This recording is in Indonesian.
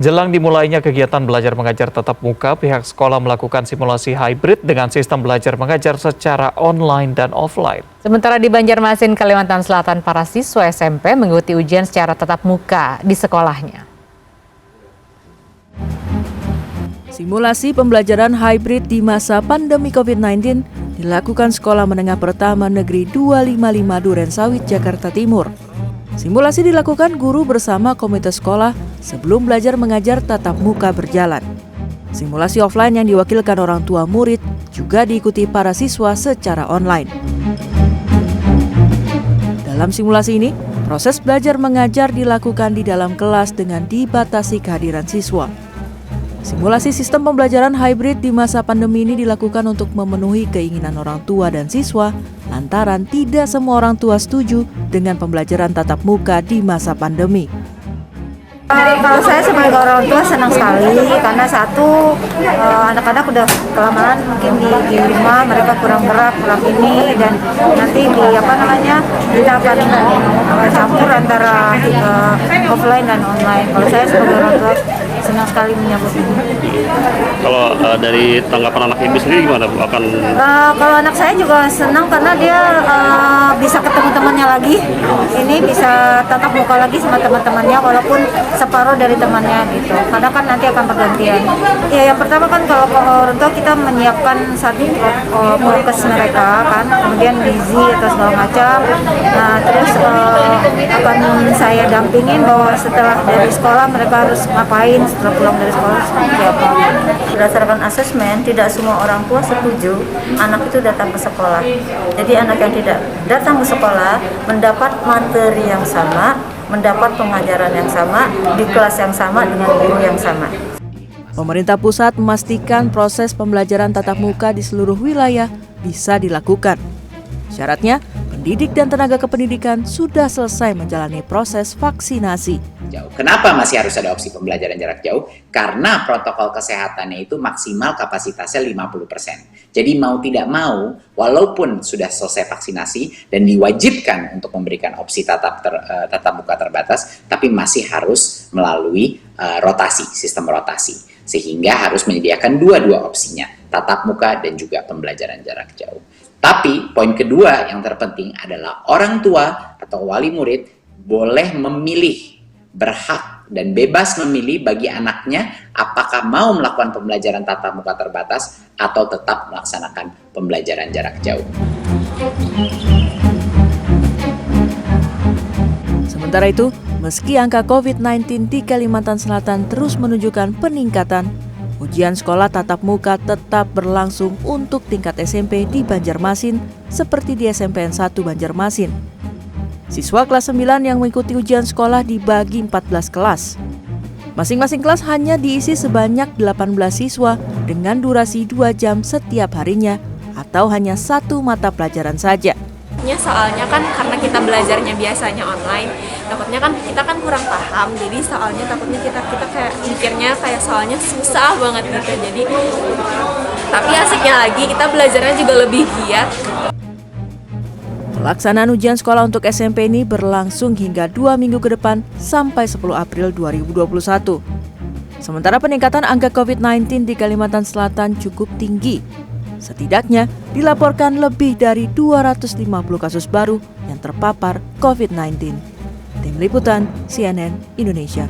Jelang dimulainya kegiatan belajar mengajar tatap muka, pihak sekolah melakukan simulasi hybrid dengan sistem belajar mengajar secara online dan offline. Sementara di Banjarmasin, Kalimantan Selatan, para siswa SMP mengikuti ujian secara tatap muka di sekolahnya. Simulasi pembelajaran hybrid di masa pandemi COVID-19 dilakukan Sekolah Menengah Pertama Negeri 255 Durensawit, Jakarta Timur. Simulasi dilakukan guru bersama komite sekolah sebelum belajar mengajar tatap muka berjalan. Simulasi offline yang diwakilkan orang tua murid juga diikuti para siswa secara online. Dalam simulasi ini, proses belajar mengajar dilakukan di dalam kelas dengan dibatasi kehadiran siswa. Simulasi sistem pembelajaran hybrid di masa pandemi ini dilakukan untuk memenuhi keinginan orang tua dan siswa, lantaran tidak semua orang tua setuju dengan pembelajaran tatap muka di masa pandemi. Kalau saya sebagai orang tua senang sekali karena satu, anak-anak udah kelamaan mungkin di rumah, mereka kurang gerak, kurang ini, dan nanti kita akan campur antara offline dan online. Kalau saya sebagai orang tua senang sekali menyambut ini. Kalau dari tanggapan anak ibu sendiri gimana Bu? Kalau anak saya juga senang karena dia bisa ketemu temannya lagi. Ini bisa tatap muka lagi sama teman-temannya walaupun separuh dari temannya gitu. Karena kan nanti akan pergantian. Ya, yang pertama kan kalau orang tua kita menyiapkan satu prokes mereka kan, kemudian gizi atau segala macam. Nah, terus akan saya dampingin bahwa setelah dari sekolah mereka harus ngapain, setelah pulang dari sekolah seperti apa. Berdasarkan asesmen, tidak semua orang tua setuju anak itu datang ke sekolah. Jadi anak yang tidak datang ke sekolah mendapat materi yang sama, mendapat pengajaran yang sama, di kelas yang sama dengan guru yang sama. Pemerintah pusat memastikan proses pembelajaran tatap muka di seluruh wilayah bisa dilakukan. Syaratnya, pendidik dan tenaga kependidikan sudah selesai menjalani proses vaksinasi. Kenapa masih harus ada opsi pembelajaran jarak jauh? Karena protokol kesehatannya itu maksimal kapasitasnya 50%. Jadi mau tidak mau, walaupun sudah selesai vaksinasi dan diwajibkan untuk memberikan opsi tatap muka terbatas, tapi masih harus melalui sistem rotasi. Sehingga harus menyediakan dua opsinya, tatap muka dan juga pembelajaran jarak jauh. Tapi poin kedua yang terpenting adalah orang tua atau wali murid boleh memilih, berhak dan bebas memilih bagi anaknya apakah mau melakukan pembelajaran tatap muka terbatas atau tetap melaksanakan pembelajaran jarak jauh. Sementara itu, meski angka COVID-19 di Kalimantan Selatan terus menunjukkan peningkatan, ujian sekolah tatap muka tetap berlangsung untuk tingkat SMP di Banjarmasin seperti di SMPN 1 Banjarmasin. Siswa kelas 9 yang mengikuti ujian sekolah dibagi 14 kelas. Masing-masing kelas hanya diisi sebanyak 18 siswa dengan durasi 2 jam setiap harinya atau hanya satu mata pelajaran saja. Soalnya kan karena kita belajarnya biasanya online, takutnya kan kita kan kurang paham, jadi soalnya takutnya kita kayak mikirnya kayak soalnya susah banget gitu. Jadi tapi asiknya lagi kita belajarnya juga lebih giat. Pelaksanaan ujian sekolah untuk SMP ini berlangsung hingga 2 minggu ke depan sampai 10 April 2021. Sementara peningkatan angka COVID-19 di Kalimantan Selatan cukup tinggi. Setidaknya dilaporkan lebih dari 250 kasus baru yang terpapar COVID-19. Tim Liputan CNN Indonesia.